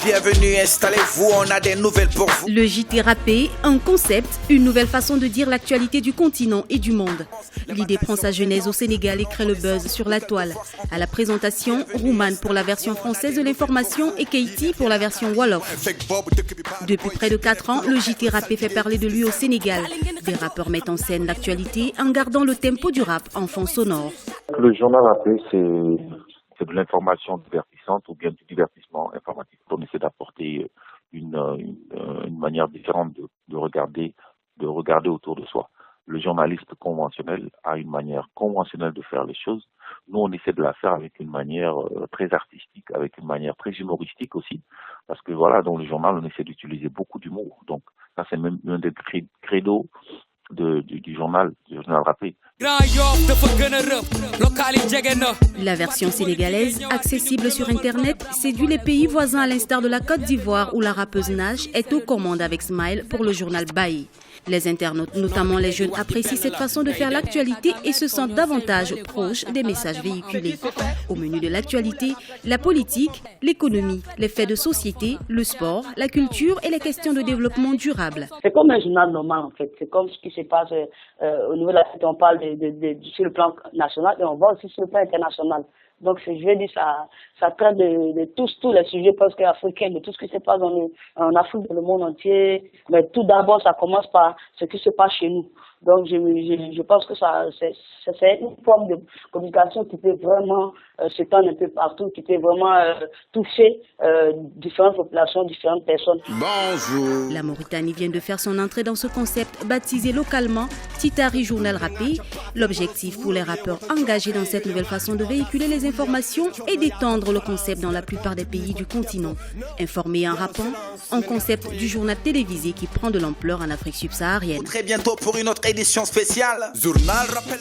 Bienvenue, installez-vous, on a des nouvelles pour vous. Le JT Rappé, un concept, une nouvelle façon de dire l'actualité du continent et du monde. L'idée prend sa genèse au Sénégal et crée le buzz sur la toile. À la présentation, Rouman pour la version française de l'information et Keiti pour la version Wolof. Depuis près de 4 ans, le JT Rappé fait parler de lui au Sénégal. Des rappeurs mettent en scène l'actualité en gardant le tempo du rap en fond sonore. Le journal Rappé, c'est de l'information divertissante ou bien du divertissement informatique. On essaie d'apporter une manière différente de regarder autour de soi. Le journaliste conventionnel a une manière conventionnelle de faire les choses. Nous, on essaie de la faire avec une manière très artistique, avec une manière très humoristique aussi. Parce que voilà, dans le journal, on essaie d'utiliser beaucoup d'humour. Donc, ça, c'est même un des credos du journal Rappé. La version sénégalaise, accessible sur Internet, séduit les pays voisins à l'instar de la Côte d'Ivoire où la rappeuse Nash est aux commandes avec Smile pour le journal Bailly. Les internautes, notamment les jeunes, apprécient cette façon de faire l'actualité et se sentent davantage proches des messages véhiculés. Au menu de l'actualité, la politique, l'économie, les faits de société, le sport, la culture et les questions de développement durable. C'est comme un journal normal en fait. C'est comme ce qui se passe au niveau de la société. On parle sur le plan national et on va aussi sur le plan international. Donc, je vais dire, ça traite de tous les sujets presque africains, de tout ce qui se passe en Afrique, dans le monde entier. Mais tout d'abord, ça commence par ce qui se passe chez nous. Donc, je pense que c'est une forme de communication qui peut vraiment s'étendre un peu partout, qui peut vraiment toucher différentes populations, différentes personnes. Bonjour. La Mauritanie vient de faire son entrée dans ce concept baptisé localement Titari Journal Rappé. L'objectif pour les rappeurs engagés dans cette nouvelle façon de véhiculer les informations est d'étendre le concept dans la plupart des pays du continent. Informer en rappant, un concept du journal télévisé qui prend de l'ampleur en Afrique subsaharienne. Très bientôt pour une autre édition spéciale. Journal Rappel.